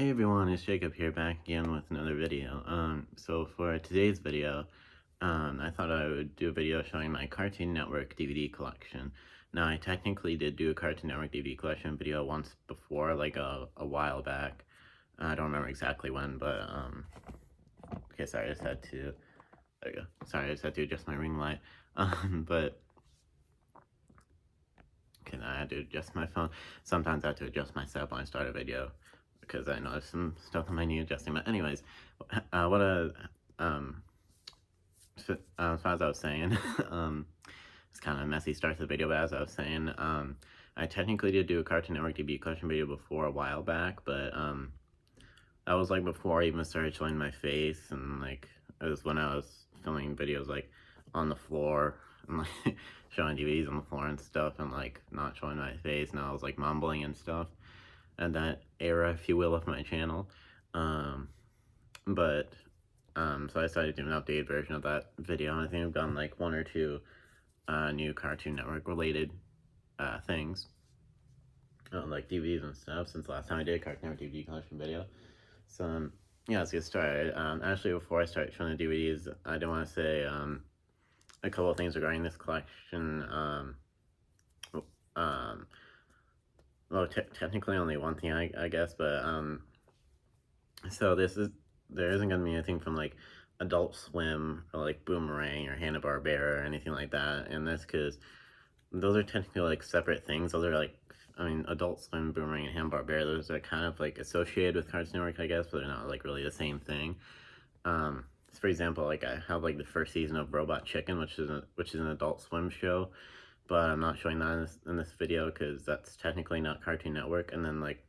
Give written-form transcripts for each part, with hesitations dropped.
Hey everyone, it's Jacob here back again with another video. So for today's video, I thought I would do a video showing my Cartoon Network DVD collection. Now, I technically did do a Cartoon Network DVD collection video once before, like a while back. I don't remember exactly when, but, okay, sorry, I just had to, there you go. Sorry, I just had to adjust my ring light. But, okay, now I had to adjust my phone. Sometimes I have to adjust my setup when I start a video, because I know there's some stuff that might need adjusting. But anyways, so, as I was saying, it's kind of a messy start to the video, but as I was saying, I technically did do a Cartoon Network DVD collection video before a while back, but that was like before I even started showing my face, and like it was when I was filming videos like on the floor and like showing DVDs on the floor and stuff, and like not showing my face, and I was like mumbling and stuff. And that era, if you will, of my channel. So I decided to do an updated version of that video, and I think I've gotten like one or two new Cartoon Network related things, like DVDs and stuff, since the last time I did a Cartoon Network DVD collection video. So yeah, let's get started. Actually, before I start showing the DVDs, I do want to say a couple of things regarding this collection. Well, technically only one thing, I guess, but so there isn't gonna be anything from like Adult Swim or like Boomerang or Hanna-Barbera or anything like that in this, because those are technically like separate things. Those are like, I mean, Adult Swim, Boomerang, and Hanna-Barbera, those are kind of like associated with Cartoon Network, I guess, but they're not like really the same thing. So for example, like I have like the first season of Robot Chicken, which is an Adult Swim show, but I'm not showing that in this video because that's technically not Cartoon Network. And then like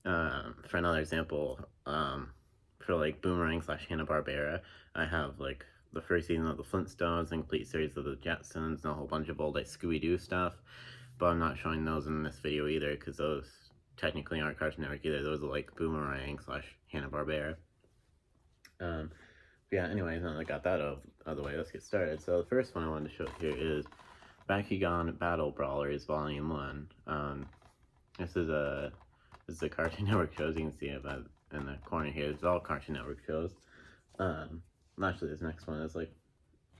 for another example, for like Boomerang / Hanna-Barbera, I have like the first season of the Flintstones, and complete series of the Jetsons, and a whole bunch of old like Scooby-Doo stuff, but I'm not showing those in this video either because those technically aren't Cartoon Network either. Those are like Boomerang / Hanna-Barbera. Yeah, anyways, now that I got that out of the way, let's get started. So the first one I wanted to show here is Bakugan Battle Brawlers Volume 1. This is a Cartoon Network shows. You can see it in the corner here. It's all Cartoon Network shows. Actually, this next one is like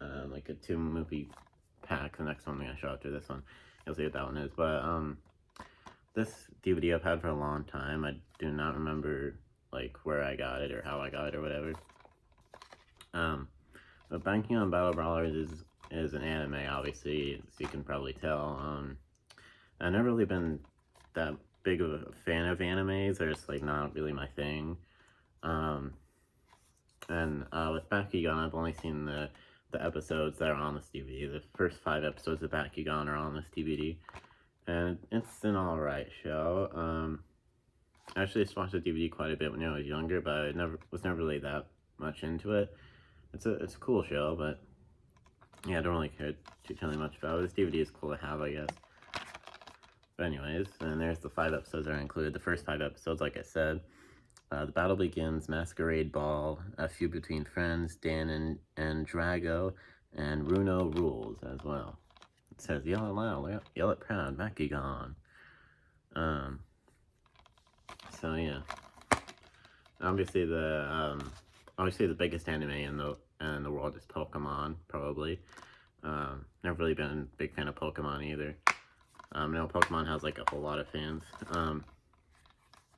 a 2-movie pack. The next one I'm gonna show after this one. You'll see what that one is. But this DVD I've had for a long time. I do not remember like where I got it or how I got it or whatever. But Bakugan Battle Brawlers is an anime, obviously, as you can probably tell. I've never really been that big of a fan of animes. They're just like not really my thing. And with Bakugan, I've only seen the episodes that are on this DVD. The first 5 episodes of Bakugan are on this DVD, and it's an alright show. I actually just watched the DVD quite a bit when I was younger, but I was never really that much into it. It's a cool show, but yeah, I don't really care too much about it. This DVD is cool to have, I guess. But anyways, and there's the 5 episodes that are included. The first 5 episodes, like I said, the battle begins, masquerade ball, a feud between friends, Dan and Drago, and Runo rules as well. It says, yell it loud, yell it proud, Bakugan. So yeah. Obviously the biggest anime in the world is Pokemon, probably. Never really been a big fan of Pokemon either. I know Pokemon has like a whole lot of fans.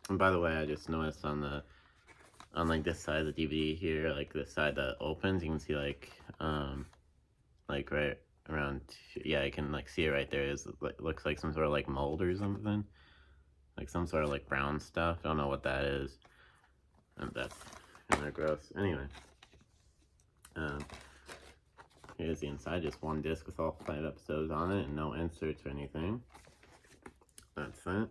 And by the way, I just noticed on like this side of the DVD here, like the side that opens, you can see like right around, yeah, you can like see it right there. It looks like some sort of like mold or something, like some sort of like brown stuff. I don't know what that is. And that's kind of gross. Anyway, here's the inside, just one disc with all 5 episodes on it and no inserts or anything. That's it.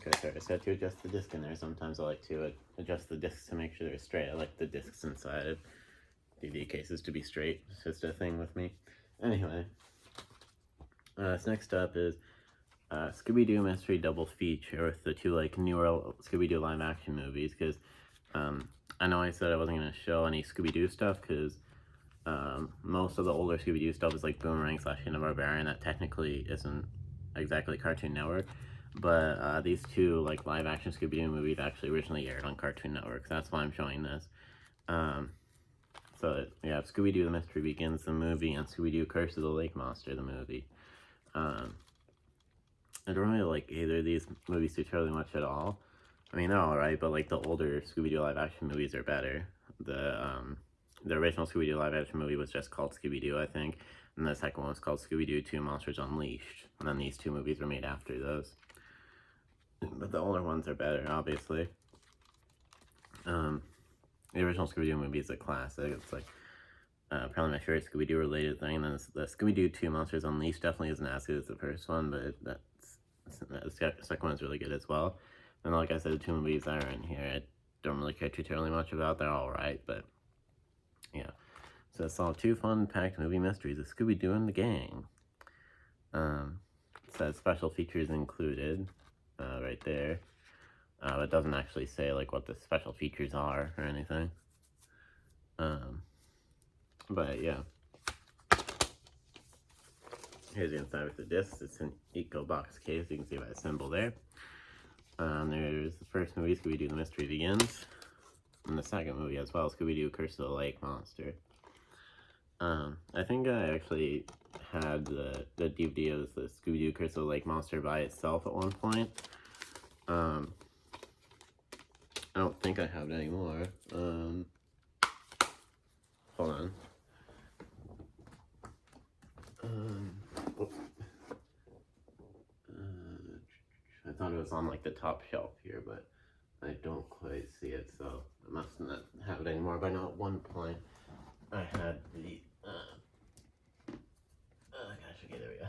Okay, sorry, I just had to adjust the disc in there. Sometimes I like to adjust the discs to make sure they're straight. I like the discs inside of DVD cases to be straight. It's just a thing with me. Anyway, this next up is Scooby-Doo Mystery Double Feature with the 2 like newer Scooby-Doo live action movies, because I know I said I wasn't going to show any Scooby-Doo stuff because Most of the older Scooby-Doo stuff is like Boomerang / Hanna-Barbera, that technically isn't exactly Cartoon Network. But these two like live-action Scooby-Doo movies actually originally aired on Cartoon Network, so that's why I'm showing this. So we have Scooby-Doo: The Mystery Begins, the movie, and Scooby-Doo: Curse of the Lake Monster, the movie. I don't really like either of these movies too terribly much at all. I mean, they're alright, but like the older Scooby-Doo live-action movies are better. The original Scooby-Doo live-action movie was just called Scooby-Doo, I think, and the second one was called Scooby-Doo 2 Monsters Unleashed, and then these two movies were made after those. But the older ones are better, obviously. The original Scooby-Doo movie is a classic. It's like probably my favorite Scooby-Doo related thing. And then the Scooby-Doo 2 Monsters Unleashed definitely isn't as good as the first one, but the second one is really good as well. And like I said, the two movies that are in here, I don't really care too terribly much about. They're alright, but yeah. So it's all two fun-packed movie mysteries of Scooby-Doo and the gang. It says special features included right there. It doesn't actually say like what the special features are or anything. But yeah. Here's the inside with the discs. It's an Eco box case. You can see by the symbol there. There's the first movie, Scooby-Doo: The Mystery Begins. And the second movie as well, Scooby-Doo: Curse of the Lake Monster. I think I actually had the DVD of the Scooby-Doo: Curse of the Lake Monster by itself at one point. I don't think I have it anymore. Hold on. I thought it was on like the top shelf here, but I don't quite see it, so I must not have it anymore. But I know at one point I had the gosh, okay, there we go.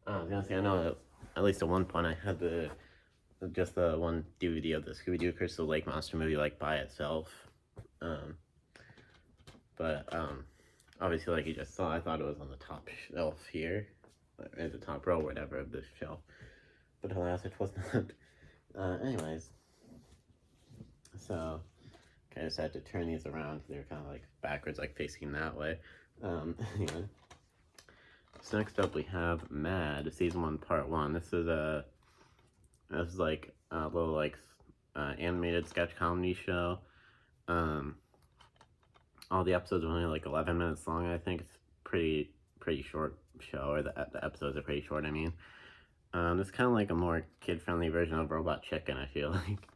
I was gonna say, I know that at least at one point I had just the one DVD of the Scooby-Doo Curse of the Lake Monster movie like by itself. But obviously, like you just saw, I thought it was on the top shelf here, at the top row, whatever, of this shelf. But alas, it was not. Anyways, so I just had to turn these around. They're kind of like backwards, like facing that way. Anyway. So next up we have Mad, Season 1, Part 1. This is like a little like animated sketch comedy show. All the episodes are only like 11 minutes long. I think it's pretty short show, or the episodes are pretty short, I mean. It's kind of like a more kid-friendly version of Robot Chicken, I feel like.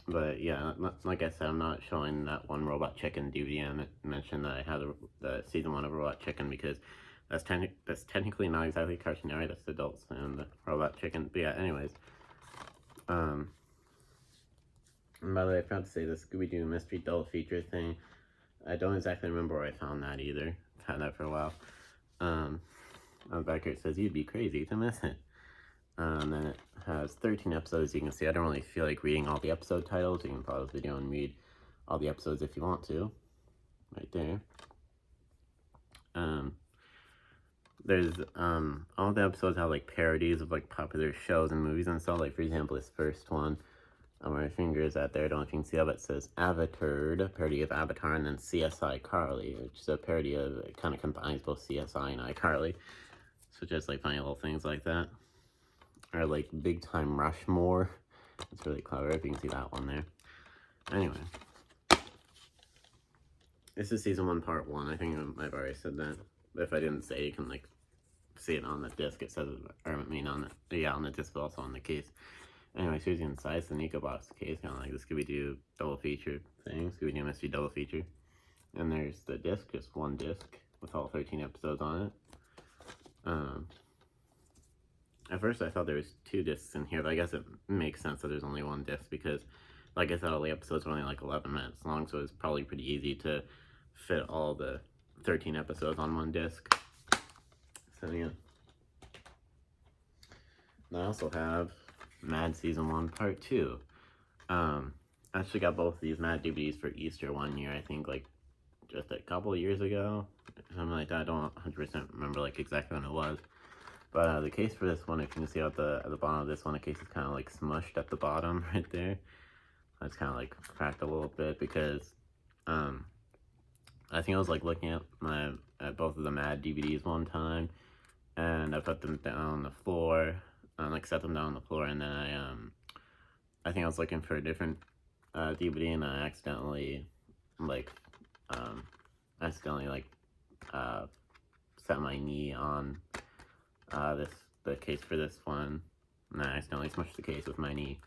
But yeah, like I said, I'm not showing that one Robot Chicken DVD I mentioned that I had the Season 1 of Robot Chicken, because that's technically not exactly Cartoon Network, that's adults and the Robot Chicken. But yeah, anyways. And by the way, I forgot to say the Scooby-Doo Mystery Double Feature thing. I don't exactly remember where I found that either. I've had that for a while. On the back here it says, "You'd be crazy to miss it." And then it has 13 episodes. You can see I don't really feel like reading all the episode titles. You can pause the video and read all the episodes if you want to. Right there. There's all the episodes have like parodies of like popular shows and movies and stuff. Like for example, this first one, where my finger is at there, I don't know if you can see how it says Avatar, a parody of Avatar, and then CSI Carly, which is a parody of, it kind of combines both CSI and iCarly. So just like funny little things like that. Or like Big Time Rushmore. It's really clever if you can see that one there. Anyway. This is Season 1, Part 1. I think I've already said that. But if I didn't say, you can like see it on the disc. It says, or I mean on the disc, but also on the case. Anyway, here's the inside. It's an Eco box case, kind of like the Scooby-Doo double feature thing. Scooby-Doo Mystery double feature. And there's the disc, just one disc with all 13 episodes on it. At first I thought there was 2 discs in here, but I guess it makes sense that there's only 1 disc, because like I said, all the episodes are only like 11 minutes long, so it's probably pretty easy to fit all the 13 episodes on 1 disc. So yeah. And I also have Mad Season 1 Part 2. I actually got both of these Mad DVDs for Easter one year, I think like just a couple of years ago, something like that. I don't 100% remember like exactly when it was. But the case for this one, if you can see at the bottom of this one, the case is kind of like smushed at the bottom right there. It's kind of like cracked a little bit because I think I was like looking at both of the Mad DVDs one time, and I put them down on the floor, like set them down on the floor, and then I think I was looking for a different DVD, and I accidentally like uh, set my knee on the case for this one, and I accidentally smushed the case with my knee.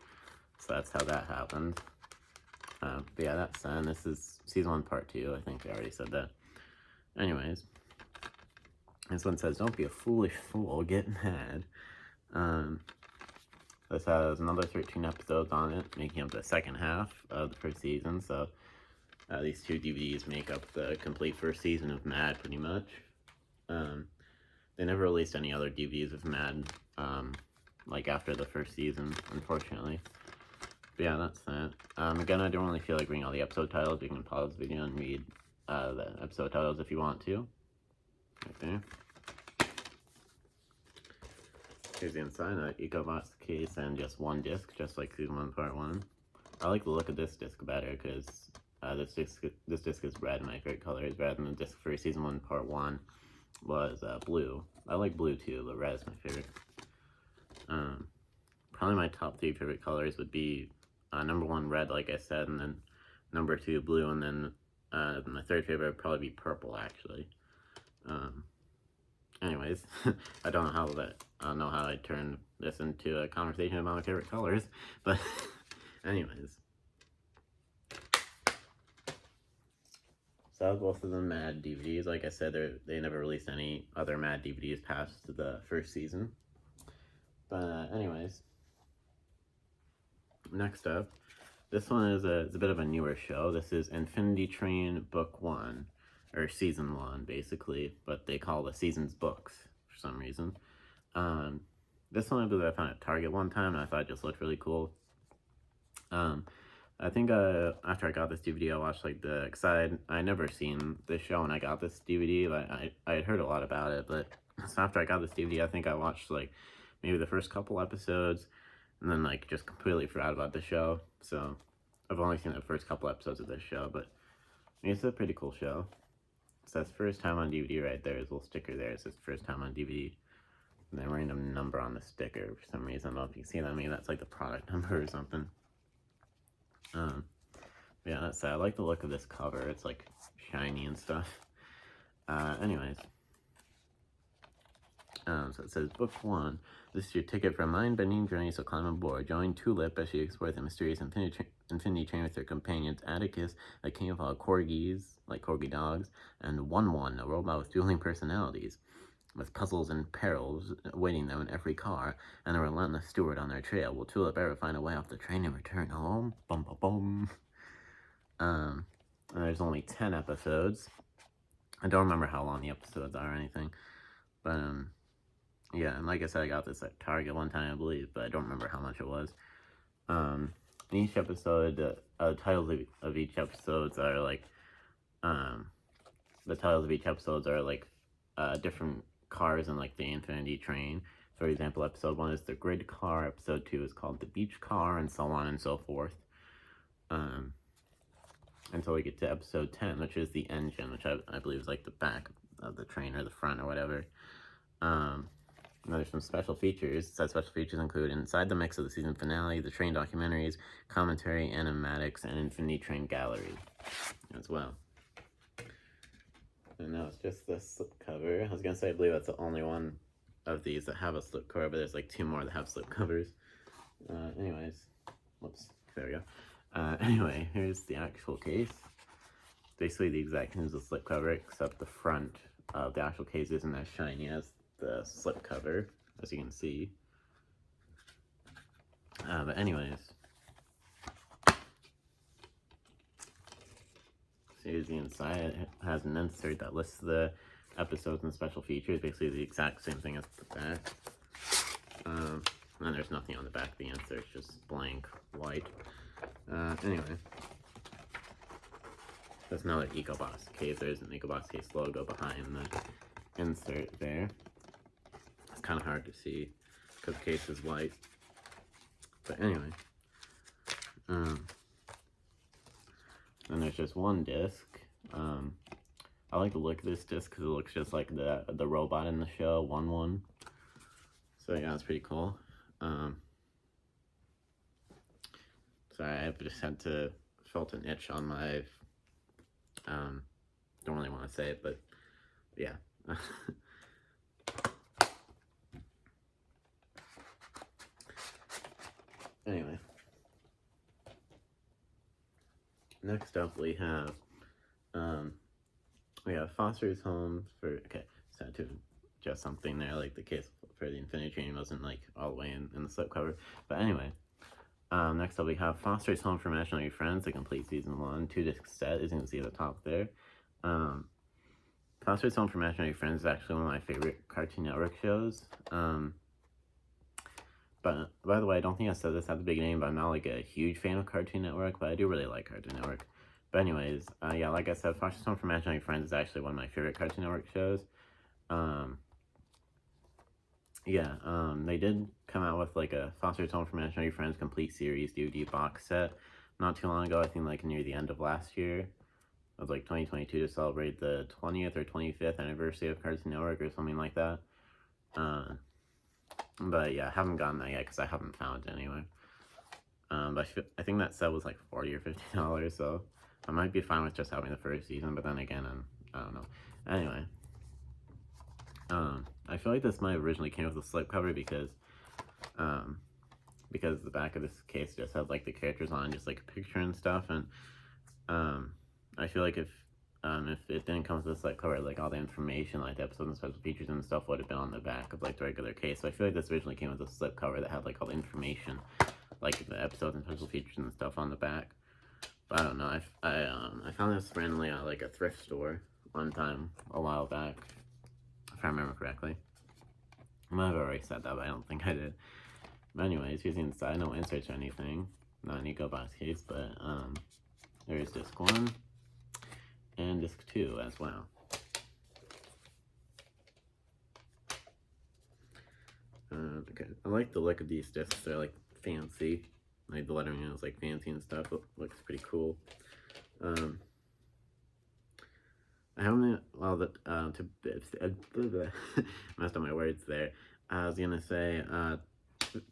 So that's how that happened. But yeah, that's and this is season 1, part 2. I think I already said that. Anyways, this one says, "Don't be a foolish fool, get mad." This has another 13 episodes on it, making up the second half of the first season. So these 2 DVDs make up the complete first season of Mad, pretty much. They never released any other DVDs of Mad, like after the first season, unfortunately. But yeah, that's that. Again, I don't really feel like reading all the episode titles. You can pause the video and read the episode titles if you want to. Right there. Here's the inside of the EcoBox case and just one disc, just like season 1, part 1. I like the look of this disc better because this disc is red. My favorite color is red, and the disc for season 1, part 1 was blue. I like blue too, but red is my favorite. Probably my top 3 favorite colors would be number 1, red, like I said, and then number 2, blue, and then my third favorite would probably be purple, actually. Anyways, I don't know how I turned this into a conversation about my favorite colors, but anyways. So both of them Mad DVDs. Like I said, they never released any other Mad DVDs past the first season. But anyways, next up, this one is a bit of a newer show. This is Infinity Train Book 1, or Season 1, basically, but they call the seasons books for some reason. This one I found at Target one time, and I thought it just looked really cool. I think after I got this DVD, I watched like because I never seen this show when I got this DVD, but I had heard a lot about it. But so after I got this DVD, I think I watched like maybe the first couple episodes, and then like just completely forgot about the show. So I've only seen the first couple episodes of this show, but I mean, it's a pretty cool show. It says first time on DVD right there. There's a little sticker there. It says first time on DVD. And then random number on the sticker for some reason. I don't know if you can see that. Maybe that's like the product number or something. Yeah, that's sad. I like the look of this cover. It's like shiny and stuff. Anyways. So it says, Book 1. This is your ticket for a mind-bending journey, so climb aboard. Join Tulip as she explores the mysterious infinity train with her companions, Atticus, a king of all corgis, like corgi dogs, and One, a robot with dueling personalities, with puzzles and perils awaiting them in every car, and a relentless steward on their trail. Will Tulip ever find a way off the train and return home? Bum, bum, bum. And there's only 10 episodes. I don't remember how long the episodes are or anything, but, yeah, and like I said, I got this at Target one time, I believe, but I don't remember how much it was. In each episode, the titles of each episodes are like, different cars in like the Infinity Train. For example, episode 1 is the Grid Car, episode 2 is called the Beach Car, and so on and so forth. Until we get to episode 10, which is the engine, which I believe is like the back of the train or the front or whatever. There's some special features. Said special features include inside the mix of the season finale, the train documentaries, commentary, animatics, and Infinity Train Gallery as well. And now it's just the slipcover. I was gonna say I believe that's the only one of these that have a slipcover, but there's like 2 more that have slipcovers. Anyways, whoops, there we go. Anyway, here's the actual case. Basically the exact same as the slipcover, except the front of the actual case isn't as shiny as the slipcover, as you can see. But anyways, so here's the inside. It has an insert that lists the episodes and special features, basically the exact same thing as the back. And there's nothing on the back of the insert, it's just blank white. Anyway, there's another EcoBox case. There's an EcoBox case logo behind the insert there. It's kind of hard to see because the case is white. But anyway, then there's just one disc. I like the look of this disc because it looks just like the robot in the show, 1-1. So yeah, it's pretty cool. Sorry, I just felt an itch on my, don't really want to say it, but yeah. Anyway. Next up we have Foster's Home for, okay, so to adjust something there, like the case for the Infinity Train wasn't like all the way in the slipcover, but anyway, next up we have Foster's Home for Imaginary Friends, the complete season 1, 2-disc set, as you can see at the top there. Foster's Home for Imaginary Friends is actually one of my favorite Cartoon Network shows. But by the way, I don't think I said this at the beginning, but I'm not like a huge fan of Cartoon Network, but I do really like Cartoon Network. But anyways, yeah, like I said, Foster's Home for Imaginary Friends is actually one of my favorite Cartoon Network shows. They did come out with like a Foster's Home for Imaginary Friends complete series DVD box set not too long ago. I think like near the end of last year. It was like 2022 to celebrate the 20th or 25th anniversary of Cartoon Network or something like that. But yeah, I haven't gotten that yet because I haven't found it anyway. But I think that set was like $40 or $50, so I might be fine with just having the first season, but then again, I don't know. Anyway, I feel like this might have originally came with a slipcover because the back of this case just had like the characters on, just like a picture and stuff, and I feel like if it didn't come with this slipcover, like all the information, like the episodes and special features and stuff would have been on the back of like the regular case. So I feel like this originally came with a slipcover that had like all the information, like the episodes and special features and stuff on the back. But I don't know. I found this randomly at like a thrift store one time a while back, if I remember correctly. I might have already said that, but I don't think I did. But anyways, here's the inside. No inserts or anything. Not an eco box case, but there's disc 1 and disc 2 as well. Okay, I like the look of these discs. They're like fancy. Like the lettering is like fancy and stuff. It looks pretty cool. I haven't, well, messed up my words there. I was gonna say,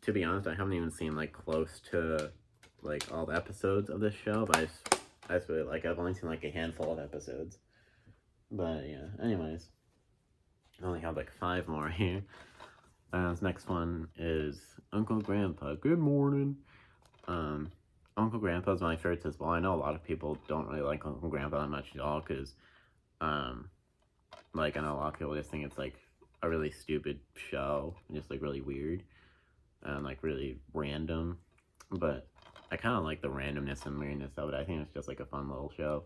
to be honest, I haven't even seen like close to like all the episodes of this show, but I just really like, I've only seen like a handful of episodes. But yeah, anyways, I only have like 5 more here. This next one is Uncle Grandpa. Good morning. Uncle Grandpa's my favorite as well. I know a lot of people don't really like Uncle Grandpa that much at all, because like I know a lot of people just think it's like a really stupid show, just like really weird and like really random, but I kind of like the randomness and weirdness of it. I think it's just like a fun little show.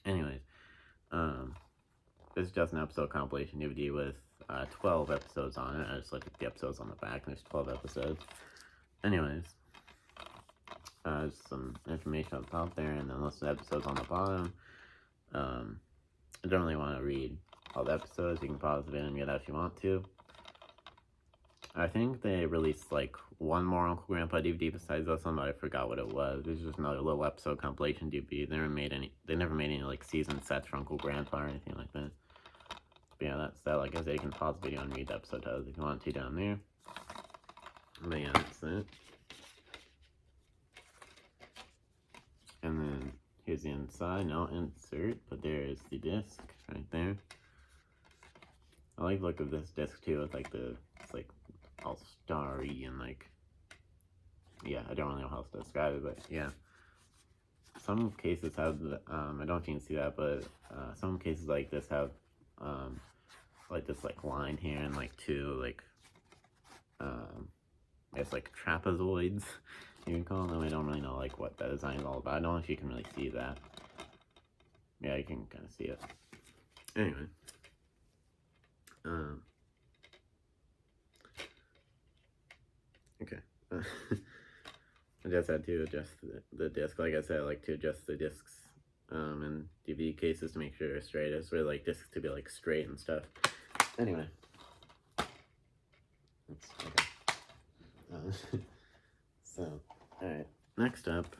Anyways, this is just an episode compilation DVD with 12 episodes on it. I just looked at the episodes on the back and there's 12 episodes. Anyways, some information on the top there and then list of episodes on the bottom. I don't really want to read all the episodes. You can pause the video and read that if you want to. I think they released like one more Uncle Grandpa DVD besides this one, but I forgot what it was. It was just another little episode compilation DVD. They never made any like season sets for Uncle Grandpa or anything like that. But yeah, that's that. Like I said, you can pause the video and read the episode titles if you want to down there. But yeah, that's it. And then here's the inside. No insert, but there is the disc right there. I like the look of this disc too. It's like it's like all starry and like, yeah, I don't really know how else to describe it, but yeah. Some cases have the, I don't know if you can see that, but some cases like this have like this like line here and like 2 like it's like trapezoids, you can call them. I don't really know like what that design is all about. I don't know if you can really see that. Yeah, you can kind of see it. Anyway, okay. I just had to adjust the disc. Like I said, I like to adjust the discs and DVD cases to make sure they're straight. I just really like discs to be like straight and stuff. Anyway, that's okay. So, alright. Next up,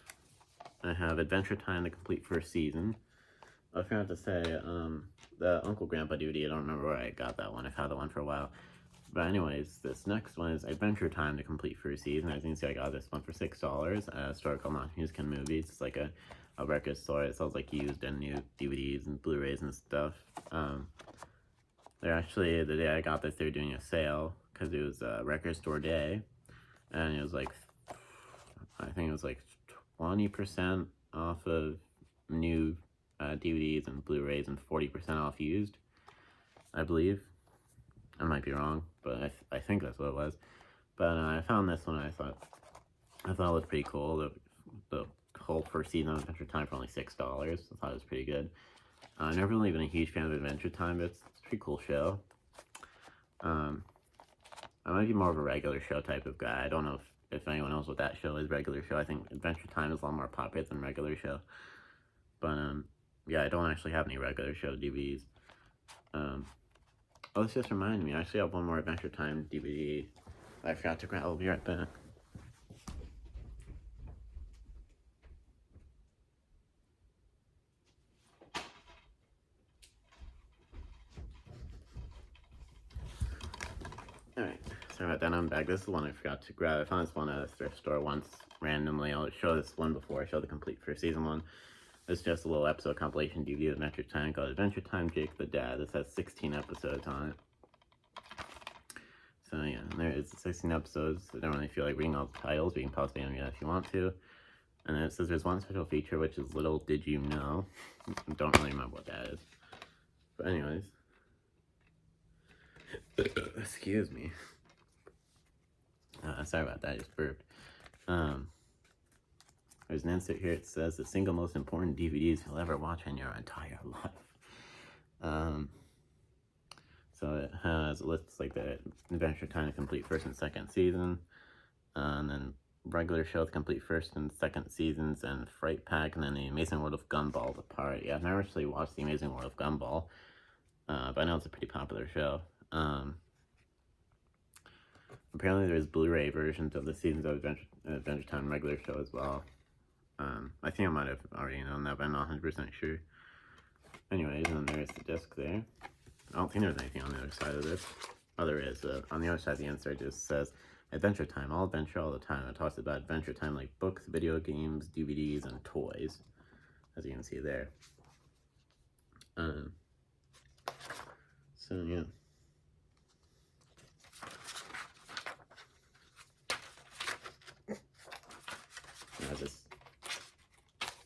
I have Adventure Time, the complete first season. I forgot to say, the Uncle Grandpa DVD, I don't remember where I got that one. I've had that one for a while. But anyways, this next one is Adventure Time, the complete first season. As you can see, I got this one for $6 at a store called Non-Music Movies. It's like a record store. It sells like used and new DVDs and Blu-rays and stuff. They're actually, the day I got this, they were doing a sale because it was a record store day. And it was like, I think it was like 20% off of new DVDs and Blu-rays and 40% off used, I believe. I might be wrong, but I think that's what it was. But I found this one. I thought it looked pretty cool. The whole first season of Adventure Time for only $6. I thought it was pretty good. I've never really been a huge fan of Adventure Time, but it's a pretty cool show. I might be more of a regular show type of guy. I don't know if anyone knows what that show is, regular show. I think Adventure Time is a lot more popular than regular show. But yeah, I don't actually have any regular show DVDs. Oh, this just reminded me, I actually have one more Adventure Time DVD I forgot to grab. I'll be right back. Alright, sorry about that, I'm back. This is the one I forgot to grab. I found this one at a thrift store once, randomly. I'll show this one before I show the complete first season one. It's just a little episode compilation DVD of Adventure Time called Adventure Time Jake the Dad. This has 16 episodes on it. So yeah, there is 16 episodes. I don't really feel like reading all the titles, but you can pause the video if you want to. And then it says there's one special feature, which is Little Did You Know. Don't really remember what that is. But anyways. Excuse me. Sorry about that, I just burped. There's an insert here. It says the single most important DVDs you'll ever watch in your entire life. So it has lists like the Adventure Time to complete first and second season, and then regular show to complete first and second seasons, and Fright Pack, and then the Amazing World of Gumball the part. Yeah, I've never actually watched the Amazing World of Gumball, but I know it's a pretty popular show. Apparently there's Blu-ray versions of the seasons of Adventure Time regular show as well. I think I might have already known that, but I'm not 100% sure. Anyways, and then there's the disc there. I don't think there's anything on the other side of this. Oh, there is. On the other side of the insert just says Adventure Time, all adventure all the time. It talks about Adventure Time like books, video games, DVDs, and toys, as you can see there. So yeah.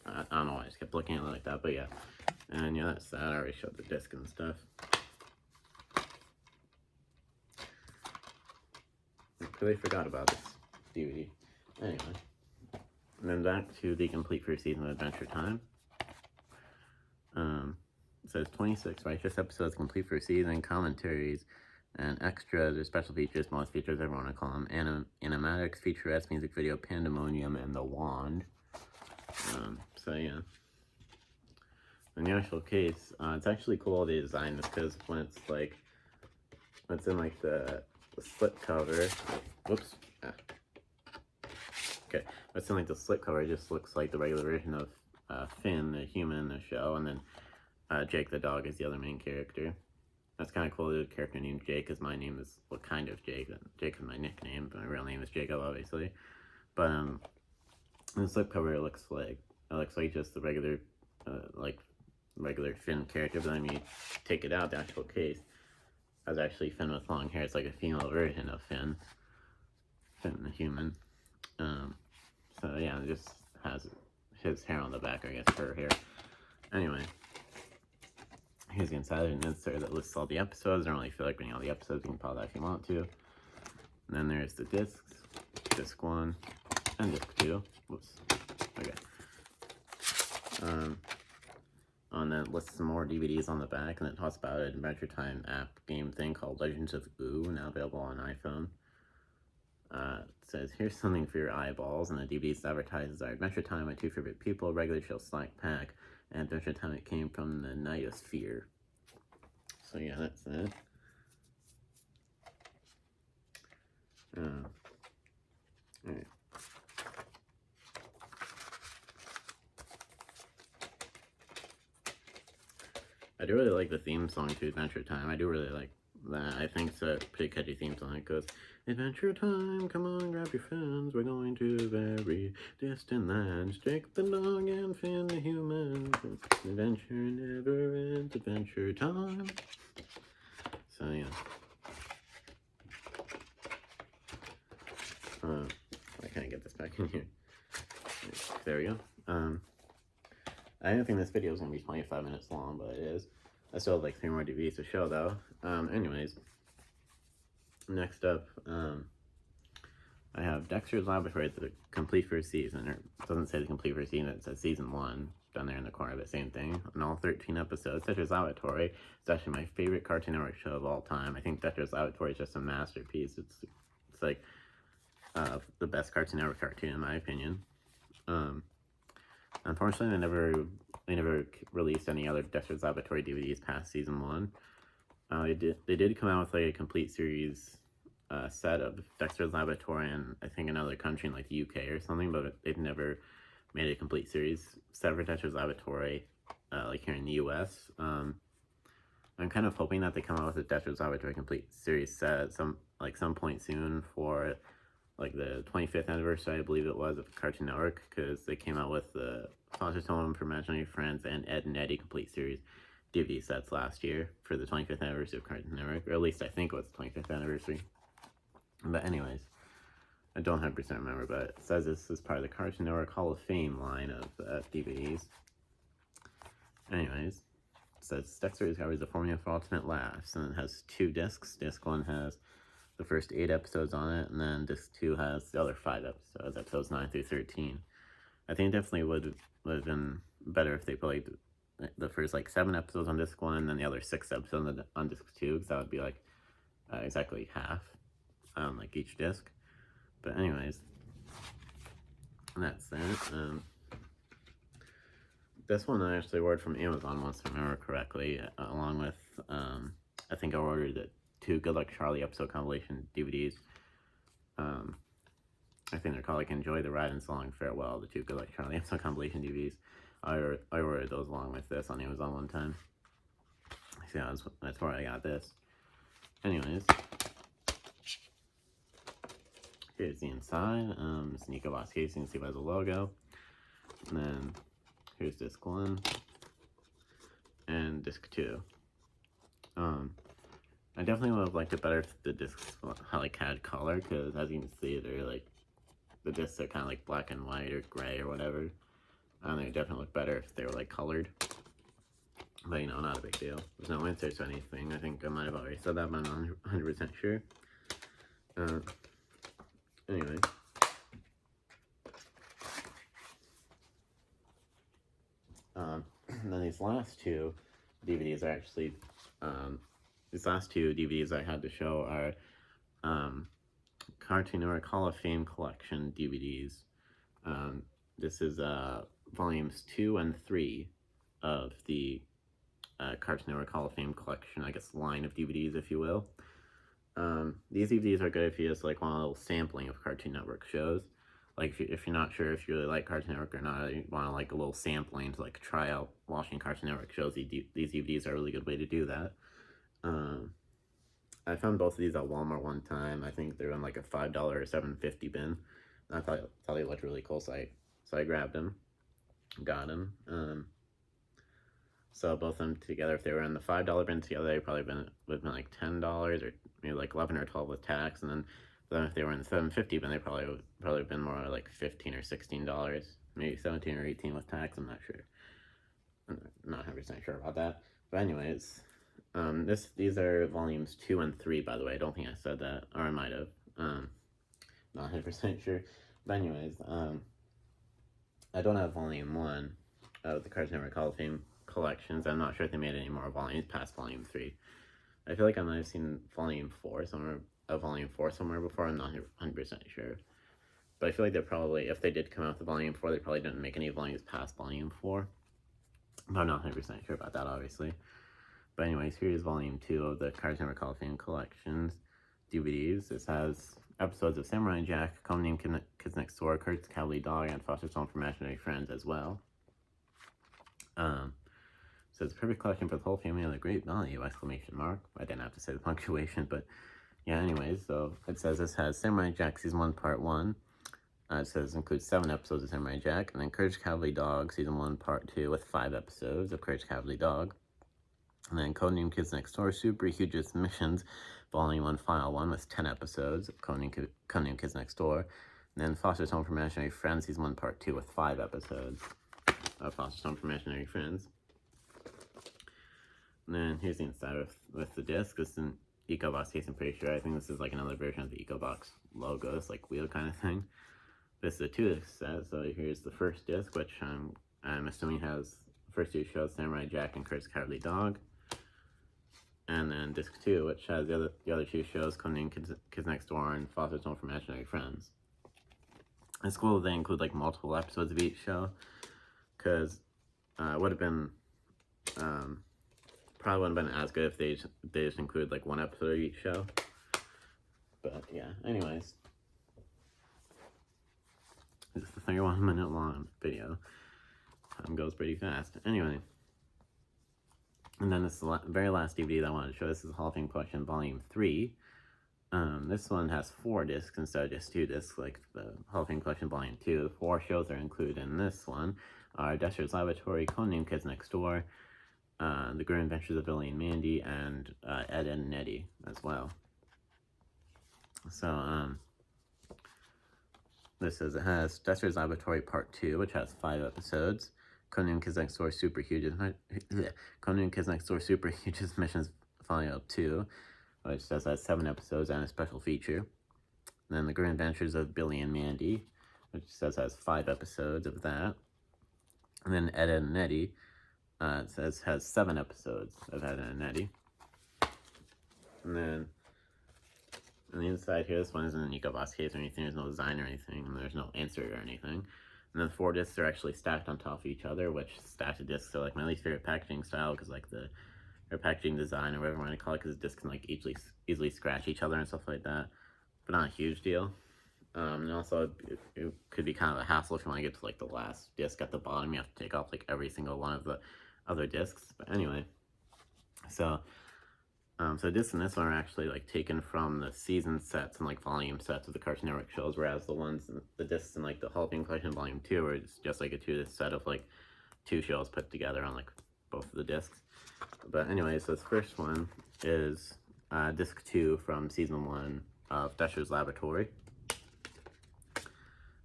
I don't know why I just kept looking at it like that, but yeah. And yeah, that's that. I already showed the disc and stuff. I completely forgot about this DVD. Anyway. And then back to the complete first season of Adventure Time. It says 26 righteous episodes, complete first season, commentaries, and extras or special features, bonus features, whatever you want to call them. Animatics, featurettes, music video, Pandemonium, and The Wand. So yeah. In the actual case, it's actually cool they designed this, because when it's like, when it's in like the slip cover, whoops, okay, when it's in like the slip cover, it just looks like the regular version of Finn, the human in the show, and then Jake the dog is the other main character. That's kind of cool. The character named Jake, because my name is, well, kind of Jake. Jake is my nickname, but my real name is Jacob, obviously. But in the slipcover, it looks like just the regular, regular Finn character. But then you take it out, the actual case, that's actually Finn with long hair. It's like a female version of Finn the human. So yeah, it just has his hair on the back, I guess, her hair. Anyway. Here's the inside of an insert that lists all the episodes. I don't really feel like reading all the episodes. You can pause that if you want to. And then there's the discs. Disc 1 and disc 2. Whoops. Okay. And then it lists some more DVDs on the back, and it talks about an Adventure Time app game thing called Legends of Ooh, now available on iPhone. It says, here's something for your eyeballs, and the DVDs advertises our Adventure Time, my two favorite people, regular show Slack Pack, and Adventure Time, it came from the Niosphere. So yeah, that's that. Alright. I do really like the theme song to Adventure Time. I do really like that. I think it's a pretty catchy theme song. It goes, Adventure Time, come on, grab your friends. We're going to very distant lands. Jake the dog and Finn the human. Adventure never ends, Adventure Time. So, yeah. I can't get this back in here. There we go. I didn't think this video was going to be 25 minutes long, but it is. I still have like 3 more DVDs to show, though. Anyways, next up, I have Dexter's Laboratory, the complete first season. It doesn't say the complete first season, it says season 1 down there in the corner, but same thing. And all 13 episodes. Dexter's Laboratory is actually my favorite Cartoon Network show of all time. I think Dexter's Laboratory is just a masterpiece. It's like the best Cartoon Network cartoon, in my opinion. Unfortunately, they never released any other Dexter's Laboratory DVDs past season 1. They did come out with like a complete series set of Dexter's Laboratory in, I think, another country in like the UK or something, but they've never made a complete series set for Dexter's Laboratory like here in the US. I'm kind of hoping that they come out with a Dexter's Laboratory complete series set some point soon for like the 25th anniversary, I believe it was, of Cartoon Network, because they came out with the Foster's Home for Imaginary Friends and Ed and Eddie complete series DVD sets last year for the 25th anniversary of Cartoon Network, or at least I think it was the 25th anniversary. But anyways, I don't 100% remember, but it says this is part of the Cartoon Network Hall of Fame line of DVDs. Anyways, it says Dexter discovers the formula for ultimate laughs, and it has 2 discs. Disc 1 has the first 8 episodes on it, and then disc 2 has the other 5 episodes, episodes 9 through 13. I think it definitely would have been better if they played the first like 7 episodes on disc 1 and then the other 6 episodes on disc 2, because that would be like exactly half like each disc. But anyways, that's that. This one I actually ordered from Amazon once, if I remember correctly, along with I think I ordered the 2 Good Luck Charlie episode compilation DVDs. I think they're called like Enjoy the Ride and Song Farewell, the 2 Good Luck Charlie episode compilation DVDs. I ordered those along with this on Amazon one time. So that's where I got this. Anyways, here's the inside. Sneaker box case, you can see by the logo. And then here's disc 1 and disc 2. I definitely would have liked it better if the discs had color, because as you can see, they're like, the discs are kind of like black and white or gray or whatever. They definitely look better if they were like colored. But you know, not a big deal. There's no inserts or anything. I think I might have already said that, but I'm not 100% sure. Anyway. And then these last 2 DVDs are actually, these last 2 DVDs I had to show are Cartoon Network Hall of Fame Collection DVDs. This is volumes 2 and 3 of the Cartoon Network Hall of Fame Collection, I guess, line of DVDs, if you will. These DVDs are good if you just like want a little sampling of Cartoon Network shows. Like if you're not sure if you really like Cartoon Network or not, you want like a little sampling to like try out watching Cartoon Network shows. These DVDs are a really good way to do that. I found both of these at Walmart one time. I think they're in like a $5 or $7.50 bin. I thought they looked really cool, so I grabbed them, got them. So both of them together, if they were in the $5 bin together, they probably would have been like $10 or maybe like 11 or 12 with tax. And then if they were in the $7.50 bin, they probably have been more like $15 or $16, maybe 17 or 18 with tax. I'm not sure. I'm not 100% sure about that. But anyways, these are volumes 2 and 3, by the way. I don't think I said that, or I might have. Not 100% sure. But anyways, I don't have volume 1 of the Cartoon Network Hall of Fame collections. I'm not sure if they made any more volumes past volume 3. I feel like I might have seen volume 4 somewhere before. I'm not 100% sure. But I feel like they're probably, if they did come out with volume 4, they probably didn't make any volumes past volume 4. But I'm not 100% sure about that, obviously. But anyways, here's volume 2 of the Cartoon Network Hall of Fame collections DVDs. This has episodes of Samurai Jack, Come Name Kids Next Door, Kurt's Cowardly Dog, and Foster's Home for Imaginary Friends as well. says perfect collection for the whole family at a great value! Exclamation mark. I didn't have to say the punctuation, but yeah. Anyways, so it says this has Samurai Jack Season 1 Part 1. It says includes 7 episodes of Samurai Jack, and then Courage Cowardly Dog Season 1 Part 2 with 5 episodes of Courage Cowardly Dog. And then Codename Kids Next Door Super Huge Missions Volume 1 File 1 with 10 episodes of Codename Kids Next Door. And then Foster's Home for Imaginary Friends Season 1 Part 2 with 5 episodes of Foster's Home for Imaginary Friends. And then here's the inside with the disc. This is an EcoBox case, I'm pretty sure. I think this is like another version of the EcoBox logo. It's like wheel kind of thing. This is a 2-disc set, so here's the first disc, which I'm assuming has the first 2 shows, Samurai Jack and Courage Cowardly Dog. And then disc 2, which has the other 2 shows, Codename Kids Next Door and Foster's Home for Imaginary Friends. It's cool that they include like multiple episodes of each show, because it would have been, probably wouldn't have been as good if they just included like 1 episode of each show. But yeah, anyways. This is a 31 minute long video. Time goes pretty fast. Anyway. And then this is the very last DVD that I wanted to show. This is Hall of Fame Collection Volume 3. This one has 4 discs instead of just 2 discs like the Hall of Fame Collection Volume 2. The 4 shows that are included in this one are Dexter's Laboratory, Codename Kids Next Door, The Grim Adventures of Billy and Mandy, and Ed, Edd and Eddy as well. So, this says it has Dexter's Laboratory Part 2, which has 5 episodes. Codename Kids Next Door Super Huge Codename Kids Next Door Super Huge Missions Volume 2, which says it has 7 episodes and a special feature. And then The Grim Adventures of Billy and Mandy, which says it has 5 episodes of that. And then Ed, Edd and Eddy, it says has 7 episodes of Ed, Edd and Eddy. And then on the inside here, this one isn't an EcoBox case or anything, there's no design or anything, and there's no insert or anything. And then the 4 discs are actually stacked on top of each other, which stacked discs are like my least favorite packaging style, because like their packaging design or whatever you want to call it, because discs can like easily scratch each other and stuff like that, but not a huge deal. And also it could be kind of a hassle if you want to get to like the last disc at the bottom. You have to take off like every single one of the other discs. But anyway, so discs in this one are actually like taken from the season sets and like volume sets of the Cartoon Network shows, whereas the discs in like the Hall of Fame Collection Volume 2 are just like a 2-disc set of like 2 shows put together on like both of the discs. But anyway, so this first one is disc 2 from season 1 of Dexter's Laboratory.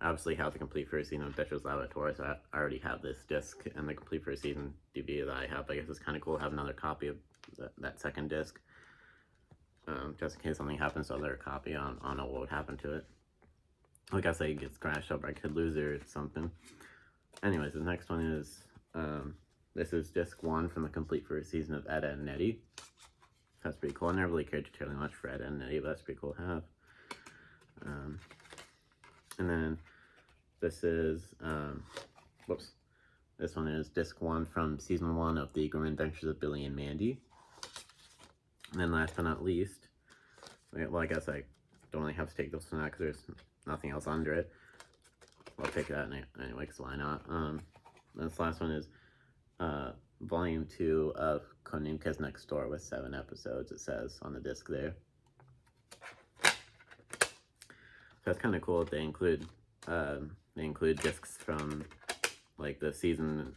I obviously have the complete first season of Dexter's Laboratory, so I already have this disc and the complete first season DVD that I have. I guess it's kind of cool to have another copy of that second disc, just in case something happens to the other copy. I don't know what would happen to it. Like I say, it gets crashed up, or I could lose it or something. Anyways, the next one is, this is disc 1 from the complete first season of Ed, Edd and Eddy. That's pretty cool. I never really cared terribly much for Ed, Edd and Eddy, but that's pretty cool to have. And then this is, this one is disc 1 from season 1 of The Grim Adventures of Billy and Mandy. And then last but not least, well, I guess I don't really have to take this one out because there's nothing else under it. I'll take that anyway, because why not? This last one is Volume 2 of Codename Kids Next Door with 7 episodes, it says on the disc there. So it's kind of cool that they include discs from like the season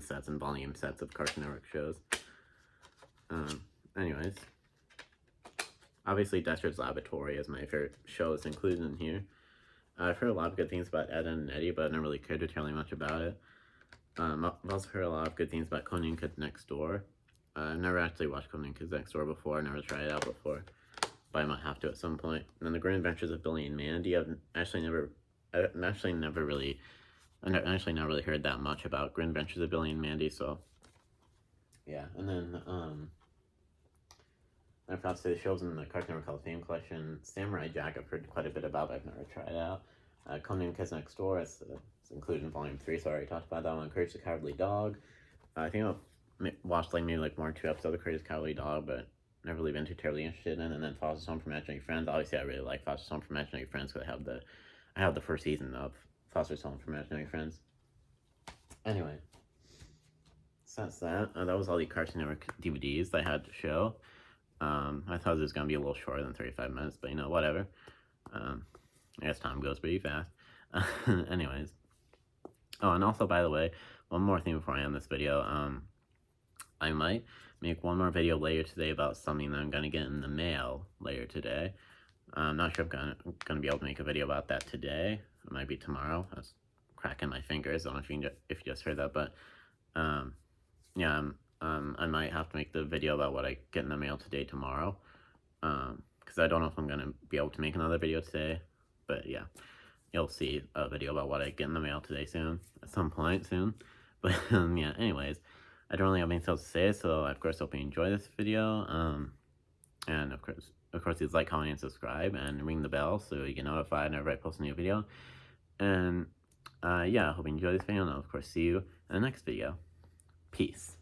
sets and volume sets of Cartoon Network shows. Anyways, obviously Dexter's Laboratory is my favorite show that's included in here. I've heard a lot of good things about Ed, Edd and Eddy, but I never really cared to tell you much about it. I've also heard a lot of good things about Codename Kids Next Door. I've never actually watched Codename Kids Next Door before. I never tried it out before, but I might have to at some point. And then The Grim Adventures of Billy and Mandy. I've actually never really heard that much about Grim Adventures of Billy and Mandy. So yeah, and then I forgot to say the shows in the Cartoon Network Hall of Fame collection. Samurai Jack I've heard quite a bit about, but I've never tried it out. Codename Kids Next Door is included in Volume 3, so I already talked about that one. Courage the Cowardly Dog. I think I've watched like maybe like 1 or 2 episodes of Courage the Cowardly Dog, but never really been too terribly interested in. And then Foster's Home for Imaginary Friends. Obviously, I really like Foster's Home for Imaginary Friends because I have the first season of Foster's Home for Imaginary Friends. Anyway, So that's that. That was all the Cartoon Network DVDs that I had to show. I thought it was going to be a little shorter than 35 minutes, but you know, whatever. I guess time goes pretty fast. Anyways. Oh, and also, by the way, one more thing before I end this video. I might make one more video later today about something that I'm going to get in the mail later today. I'm not sure if I'm going to be able to make a video about that today. It might be tomorrow. I was cracking my fingers. I don't know if you just heard that, but yeah, I might have to make the video about what I get in the mail today tomorrow. Because I don't know if I'm going to be able to make another video today. But yeah, you'll see a video about what I get in the mail today soon. At some point soon. But yeah, anyways, I don't really have anything else to say, so of course hope you enjoy this video. And of course, please like, comment, and subscribe, and ring the bell so you get notified whenever I post a new video. And yeah, I hope you enjoy this video, and I'll of course see you in the next video. Peace.